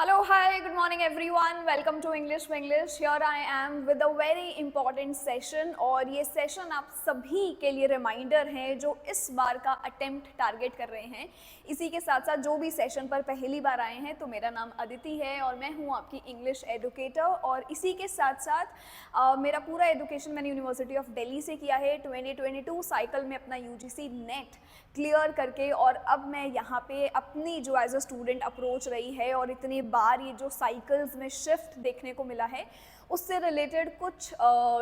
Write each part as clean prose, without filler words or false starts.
Hello, hi, good morning everyone. Welcome to English Winglish. Here I am with a very important session और ये session आप सभी के लिए रिमाइंडर है जो इस बार का अटेम्प्ट टारगेट कर रहे हैं। इसी के साथ साथ जो भी सेशन पर पहली बार आए हैं तो मेरा नाम अदिति है और मैं हूँ आपकी इंग्लिश एडुकेटर। और इसी के साथ साथ मेरा पूरा एजुकेशन मैंने यूनिवर्सिटी ऑफ दिल्ली से किया है 2022 साइकिल में अपना यूजीसी नेट क्लियर करके। और अब मैं यहाँ पे अपनी जो एज अ स्टूडेंट अप्रोच रही है और इतनी बार ये जो साइकिल्स में शिफ्ट देखने को मिला है उससे रिलेटेड कुछ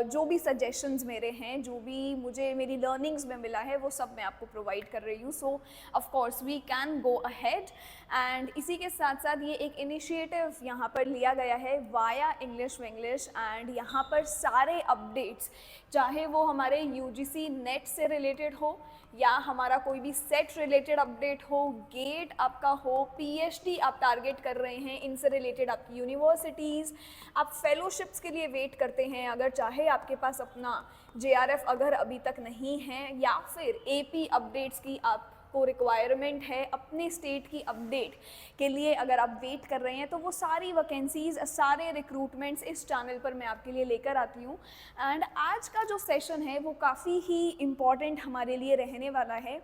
जो भी सजेशंस मेरे हैं, जो भी मुझे मेरी लर्निंग्स में मिला है वो सब मैं आपको प्रोवाइड कर रही हूँ। So of course we can go ahead. And इसी के साथ साथ ये एक इनिशिएटिव यहाँ पर लिया गया है वाया इंग्लिश विंग्लिश। एंड यहाँ पर सारे अपडेट्स, चाहे वो हमारे यूजीसी नेट से रिलेटेड हो या हमारा कोई भी सेट रिलेटेड अपडेट हो, गेट आपका हो, पीएचडी आप टारगेट कर रहे हैं, इनसे रिलेटेड आपकी यूनिवर्सिटीज़, आप फेलोशिप्स के लिए वेट करते हैं, अगर चाहे आपके पास अपना जेआरएफ अगर अभी तक नहीं है, या फिर एपी अपडेट्स की आपको रिक्वायरमेंट है अपने स्टेट की अपडेट के लिए अगर आप वेट कर रहे हैं, तो वो सारी वैकेंसीज़, सारे रिक्रूटमेंट्स इस चैनल पर मैं आपके लिए लेकर आती हूँ। एंड आज का जो सेशन है वो काफ़ी ही इम्पॉर्टेंट हमारे लिए रहने वाला है।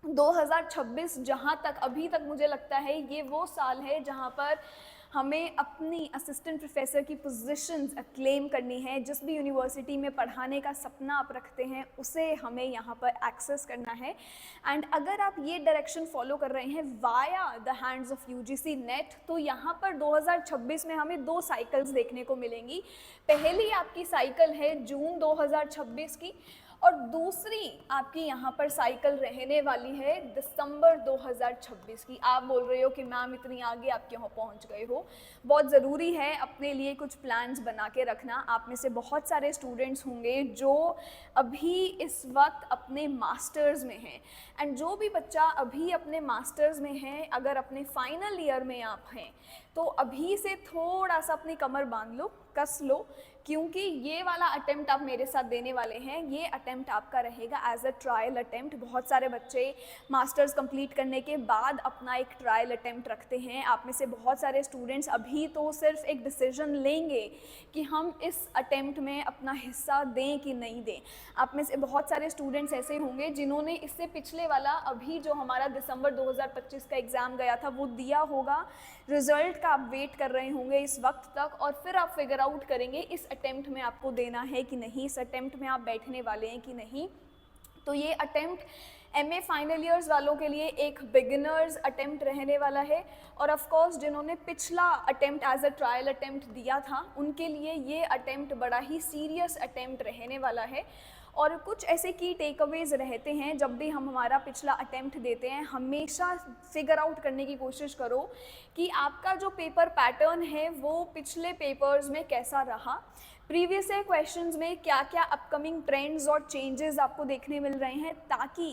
2026 जहाँ तक अभी तक मुझे लगता है ये वो साल है जहाँ पर हमें अपनी असिस्टेंट प्रोफेसर की पोजीशंस क्लेम करनी है। जिस भी यूनिवर्सिटी में पढ़ाने का सपना आप रखते हैं उसे हमें यहाँ पर एक्सेस करना है। एंड अगर आप ये डायरेक्शन फॉलो कर रहे हैं via the hands of UGC net, तो यहाँ पर 2026 में हमें दो साइकिल्स देखने को मिलेंगी। पहली आपकी साइकिल है जून 2026 की और दूसरी आपकी यहाँ पर साइकिल रहने वाली है दिसंबर 2026 की। आप बोल रहे हो कि मैम इतनी आगे आप क्यों पहुँच गए हो। बहुत ज़रूरी है अपने लिए कुछ प्लान्स बना के रखना। आप में से बहुत सारे स्टूडेंट्स होंगे जो अभी इस वक्त अपने मास्टर्स में हैं। एंड जो भी बच्चा अभी अपने मास्टर्स में है, अगर अपने फाइनल ईयर में आप हैं तो अभी से थोड़ा सा अपनी कमर बांध लो, कस लो, क्योंकि ये वाला अटेम्प्ट आप मेरे साथ देने वाले हैं। ये अटेम्प्ट आपका रहेगा एज अ ट्रायल अटेम्प्ट। बहुत सारे बच्चे मास्टर्स कंप्लीट करने के बाद अपना एक ट्रायल अटेम्प्ट रखते हैं। आप में से बहुत सारे स्टूडेंट्स अभी तो सिर्फ एक डिसीजन लेंगे कि हम इस अटेम्प्ट में अपना हिस्सा दें कि नहीं दें। आप में से बहुत सारे स्टूडेंट्स ऐसे होंगे जिन्होंने इससे पिछले वाला अभी जो हमारा दिसंबर 2025 का एग्ज़ाम गया था वो दिया होगा। रिज़ल्ट का आप वेट कर रहे होंगे इस वक्त तक और फिर आप फिगर आउट करेंगे इस अटेम्प्ट में आपको देना है कि नहीं, इस अटेम्प्ट में आप बैठने वाले हैं कि नहीं। तो ये अटेम्प्ट एमए फाइनल ईयर्स वालों के लिए एक बिगिनर्स अटेम्प्ट रहने वाला है। और ऑफ कोर्स जिन्होंने पिछला attempt as a trial attempt दिया था उनके लिए ये अटेम्प्ट बड़ा ही सीरियस अटेम्प्ट रहने वाला है। और कुछ ऐसे की टेकअवेज रहते हैं जब भी हम हमारा पिछला अटेम्प्ट देते हैं, हमेशा फिगर आउट करने की कोशिश करो कि आपका जो पेपर पैटर्न है वो पिछले पेपर्स में कैसा रहा, प्रीवियस ईयर क्वेश्चंस में क्या क्या अपकमिंग ट्रेंड्स और चेंजेस आपको देखने मिल रहे हैं, ताकि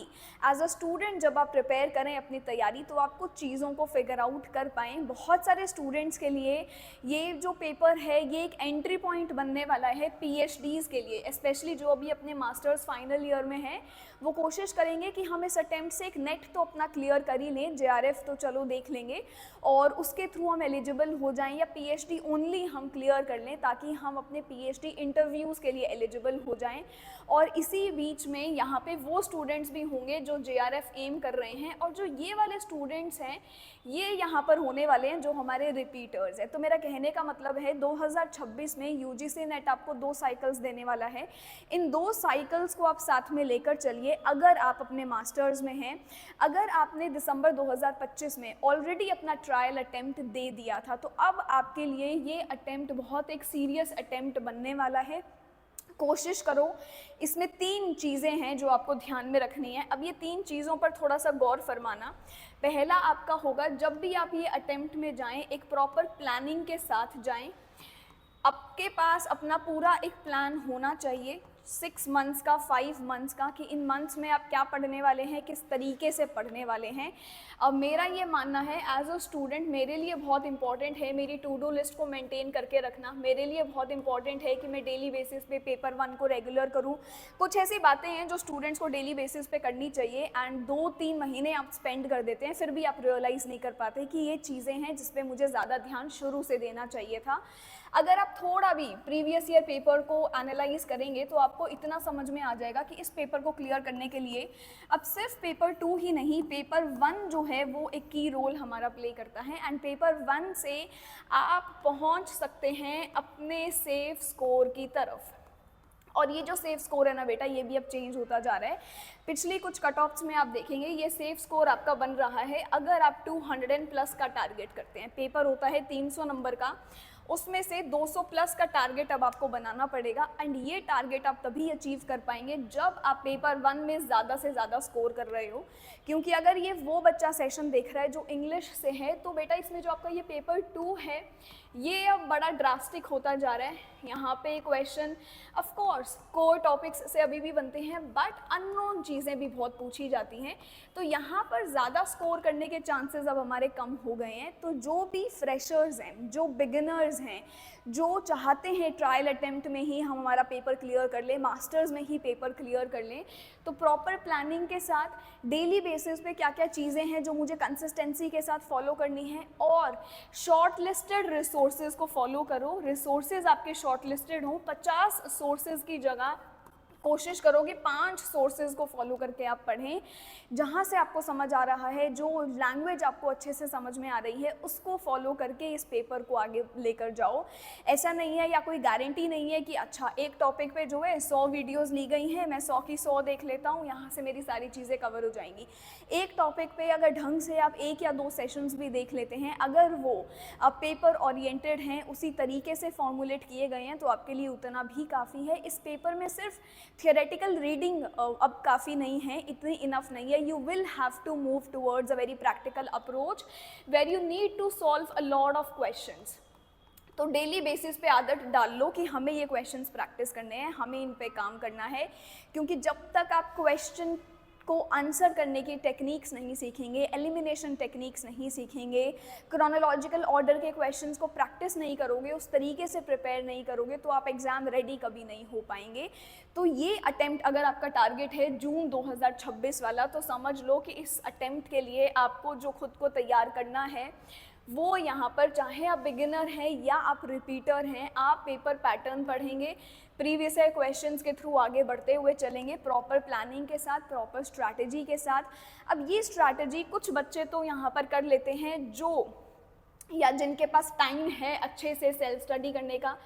एज अ स्टूडेंट जब आप प्रिपेयर करें अपनी तैयारी तो आप कुछ चीज़ों को फिगर आउट कर पाएँ। बहुत सारे स्टूडेंट्स के लिए ये जो पेपर है ये एक एंट्री पॉइंट बनने वाला है पीएचडीज़ के लिए। स्पेशली जो अभी अपने मास्टर्स फाइनल ईयर में हैं वो कोशिश करेंगे कि हम इस अटेम्प्ट से एक नेट तो अपना क्लियर कर ही लें, जेआरएफ तो चलो देख लेंगे और उसके थ्रू हम एलिजिबल हो जाएं, या पीएचडी ओनली हम क्लियर कर लें ताकि हम अपने पीएचडी इंटरव्यूज़ के लिए एलिजिबल हो जाएं। और इसी बीच में यहाँ पे वो स्टूडेंट्स भी होंगे जो जेआरएफ एम कर रहे हैं, और जो ये वाले स्टूडेंट्स हैं ये यहाँ पर होने वाले हैं जो हमारे रिपीटर्स हैं। तो मेरा कहने का मतलब है 2026 में यूजीसी नेट आपको दो साइकिल्स देने वाला है। इन दो साइकिल्स को आप साथ में लेकर चलिए। अगर आप अपने मास्टर्स में हैं, अगर आपने दिसंबर 2025 में ऑलरेडी अपना ट्रायल अटेम्प्ट दे दिया था, तो अब आपके लिए ये अटेम्प्ट बहुत एक सीरियस अटेम्प्ट बनने वाला है। कोशिश करो, इसमें तीन चीज़ें हैं जो आपको ध्यान में रखनी है। अब ये तीन चीज़ों पर थोड़ा सा गौर फरमाना। पहला आपका होगा, जब भी आप ये अटेम्प्ट में जाएं एक प्रॉपर प्लानिंग के साथ जाएं। आपके पास अपना पूरा एक प्लान होना चाहिए। 6 मंथ्स का, 5 मंथ्स का, कि इन मंथ्स में आप क्या पढ़ने वाले हैं, किस तरीके से पढ़ने वाले हैं। अब मेरा ये मानना है एज अ स्टूडेंट मेरे लिए बहुत इंपॉर्टेंट है मेरी टू डू लिस्ट को मेंटेन करके रखना। मेरे लिए बहुत इंपॉर्टेंट है कि मैं डेली बेसिस पे पेपर 1 को रेगुलर करूं। कुछ ऐसी बातें हैं जो स्टूडेंट्स को डेली बेसिस पे करनी चाहिए एंड 2-3 महीने आप स्पेंड कर देते हैं, फिर भी आप रियलाइज़ नहीं कर पाते कि ये चीज़ें हैं जिस पे मुझे ज़्यादा ध्यान शुरू से देना चाहिए था। अगर आप थोड़ा भी प्रीवियस ईयर पेपर को एनालाइज करेंगे तो आपको इतना समझ में आ जाएगा कि इस पेपर को क्लियर करने के लिए अब सिर्फ पेपर 2 ही नहीं, पेपर 1 जो है वो एक की रोल हमारा प्ले करता है एंड पेपर 1 से आप पहुंच सकते हैं अपने सेफ स्कोर की तरफ। और ये जो सेफ स्कोर है ना बेटा, ये भी अब चेंज होता जा रहा है। पिछली कुछ कट ऑफ्स में आप देखेंगे ये सेफ स्कोर आपका बन रहा है अगर आप 200+ का टारगेट करते हैं। पेपर होता है 300 नंबर का, उसमें से 200+ का टारगेट अब आपको बनाना पड़ेगा एंड ये टारगेट आप तभी अचीव कर पाएंगे जब आप पेपर 1 में ज़्यादा से ज़्यादा स्कोर कर रहे हो। क्योंकि अगर ये वो बच्चा सेशन देख रहा है जो इंग्लिश से है, तो बेटा इसमें जो आपका ये पेपर 2 है ये अब बड़ा ड्रास्टिक होता जा रहा है। यहाँ पे question of course core topics से अभी भी बनते हैं बट अननोन चीज़ें भी बहुत पूछी जाती हैं, तो यहाँ पर ज़्यादा स्कोर करने के चांसेस अब हमारे कम हो गए हैं। तो जो भी फ्रेशर्स हैं, जो बिगिनर्स हैं, जो चाहते हैं ट्रायल अटेम्प्ट में ही हम हमारा पेपर क्लियर कर लें, मास्टर्स में ही पेपर क्लियर कर लें, तो प्रॉपर प्लानिंग के साथ डेली बेसिस पे क्या क्या चीज़ें हैं जो मुझे कंसिस्टेंसी के साथ फॉलो करनी है और शॉर्ट लिस्टेड रिसोर्सेज को फॉलो करो। रिसोर्सेज आपके शॉर्ट लिस्टेड हों, 50 सोर्सेज की जगह कोशिश करो कि 5 सोर्सेज को फॉलो करके आप पढ़ें। जहाँ से आपको समझ आ रहा है, जो लैंग्वेज आपको अच्छे से समझ में आ रही है, उसको फॉलो करके इस पेपर को आगे लेकर जाओ। ऐसा नहीं है या कोई गारंटी नहीं है कि अच्छा एक टॉपिक पे जो है 100 वीडियोस ली गई हैं, मैं 100 की 100 देख लेता हूँ, यहाँ से मेरी सारी चीज़ें कवर हो जाएंगी। एक टॉपिक पे अगर ढंग से आप 1 या 2 सेशंस भी देख लेते हैं, अगर वो अब पेपर ओरिएंटेड हैं, उसी तरीके से फॉर्मुलेट किए गए हैं, तो आपके लिए उतना भी काफ़ी है। इस पेपर में सिर्फ थियोरेटिकल रीडिंग अब काफ़ी नहीं है, इतनी इनफ नहीं है। You will have to move towards a very practical approach where you need to solve a lot of questions. तो डेली बेसिस पे आदत डाल लो कि हमें ये क्वेश्चंस प्रैक्टिस करने हैं, हमें इन पे काम करना है। क्योंकि जब तक आप क्वेश्चन को आंसर करने की टेक्निक्स नहीं सीखेंगे, एलिमिनेशन टेक्निक्स नहीं सीखेंगे, क्रोनोलॉजिकल ऑर्डर के क्वेश्चंस को प्रैक्टिस नहीं करोगे, उस तरीके से प्रिपेयर नहीं करोगे, तो आप एग्ज़ाम रेडी कभी नहीं हो पाएंगे। तो ये अटेम्प्ट अगर आपका टारगेट है जून 2026 वाला, तो समझ लो कि इस अटेम्प्ट के लिए आपको जो खुद को तैयार करना है वो यहाँ पर, चाहे आप बिगिनर हैं या आप रिपीटर हैं, आप पेपर पैटर्न पढ़ेंगे, प्रीवियस ईयर क्वेश्चंस के थ्रू आगे बढ़ते हुए चलेंगे, प्रॉपर प्लानिंग के साथ, प्रॉपर स्ट्रैटेजी के साथ। अब ये स्ट्रैटेजी कुछ बच्चे तो यहाँ पर कर लेते हैं जो, या जिनके पास टाइम है अच्छे से सेल्फ स्टडी करने का,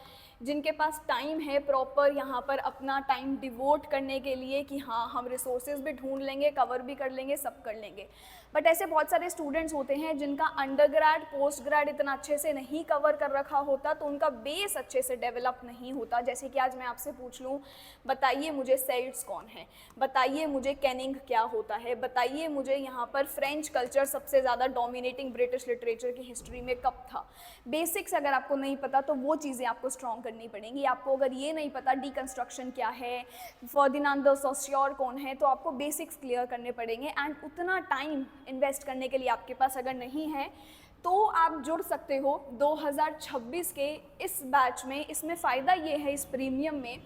जिनके पास टाइम है प्रॉपर यहाँ पर अपना टाइम डिवोट करने के लिए कि हाँ हम रिसोर्सेज भी ढूंढ लेंगे, कवर भी कर लेंगे, सब कर लेंगे। बट ऐसे बहुत सारे स्टूडेंट्स होते हैं जिनका अंडरग्रेड पोस्ट ग्रेड इतना अच्छे से नहीं कवर कर रखा होता, तो उनका बेस अच्छे से डेवलप नहीं होता। जैसे कि आज मैं आपसे पूछ लूँ, बताइए मुझे सेल्ट्स कौन है, बताइए मुझे कैनिंग क्या होता है, बताइए मुझे यहाँ पर फ्रेंच कल्चर सबसे ज़्यादा डोमिनेटिंग ब्रिटिश लिटरेचर की हिस्ट्री में कब था। बेसिक्स अगर आपको नहीं पता तो वो चीज़ें आपको स्ट्रॉन्ग करनी पड़ेंगी। आपको अगर ये नहीं पता डीकंस्ट्रक्शन क्या है, फर्डिनांड द सोसियोर कौन है, तो आपको बेसिक्स क्लियर करने पड़ेंगे। एंड उतना टाइम इन्वेस्ट करने के लिए आपके पास अगर नहीं है तो आप जुड़ सकते हो 2026 के इस बैच में। इसमें फ़ायदा ये है इस प्रीमियम में,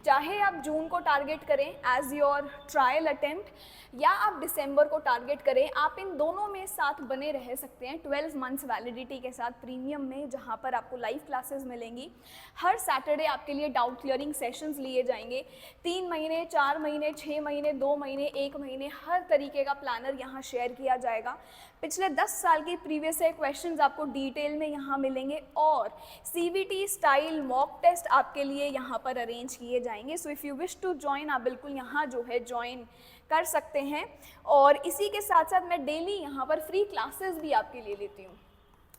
चाहे आप जून को टारगेट करें एज योर ट्रायल अटेम्प्ट या आप दिसंबर को टारगेट करें, आप इन दोनों में साथ बने रह सकते हैं 12 मंथ्स वैलिडिटी के साथ प्रीमियम में, जहाँ पर आपको लाइव क्लासेस मिलेंगी। हर सैटरडे आपके लिए डाउट क्लियरिंग सेशंस लिए जाएंगे। 3 महीने, 4 महीने, 6 महीने, 2 महीने, 1 महीने, हर तरीके का प्लानर यहाँ शेयर किया जाएगा। पिछले 10 साल के प्रीवियस ईयर क्वेश्चंस आपको डिटेल में यहाँ मिलेंगे और CVT स्टाइल मॉक टेस्ट आपके लिए यहाँ पर अरेंज किए जाएंगे। So if you wish to join, आप बिल्कुल यहाँ जो है ज्वाइन कर सकते हैं। और इसी के साथ साथ मैं डेली यहाँ पर फ्री क्लासेस भी आपके लिए लेती हूँ,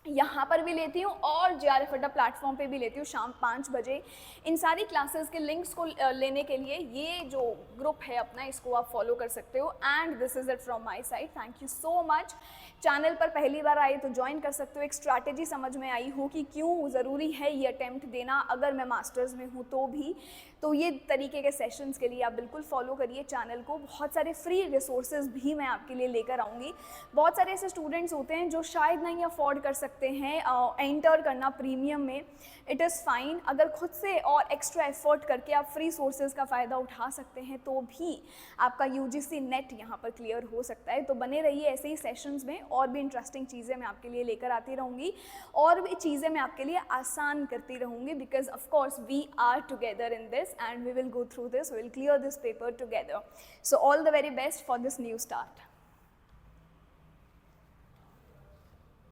यहाँ पर भी लेती हूँ और JRF अड्डा प्लेटफॉर्म पे भी लेती हूँ शाम 5 बजे। इन सारी क्लासेस के लिंक्स को लेने के लिए ये जो ग्रुप है अपना, इसको आप फॉलो कर सकते हो। And this is it from my side, thank you so much. Channel पर पहली बार आए तो ज्वाइन कर सकते हो। एक स्ट्रैटेजी समझ में आई हो कि क्यों ज़रूरी है ये अटेम्प्ट देना, अगर मैं मास्टर्स में हूँ तो भी। तो ये तरीके के सेशंस के लिए आप बिल्कुल फॉलो करिए चैनल को। बहुत सारे फ्री रिसोर्सेज भी मैं आपके लिए लेकर आऊँगी। बहुत सारे ऐसे स्टूडेंट्स होते हैं जो शायद नहीं अफोर्ड कर सकते हैं एंटर करना प्रीमियम में। इट इज़ फाइन, अगर खुद से और एक्स्ट्रा एफर्ट करके आप फ्री सोर्सेज का फ़ायदा उठा सकते हैं तो भी आपका यूजीसी नेट यहाँ पर क्लियर हो सकता है। तो बने रहिए ऐसे ही सेशंस में, और भी इंटरेस्टिंग चीज़ें मैं आपके लिए लेकर आती रहूँगी और भी चीज़ें मैं आपके लिए आसान करती रहूँगी, because of course we are together in this and we will go through this, we will clear this paper together. So all the very best for this new start.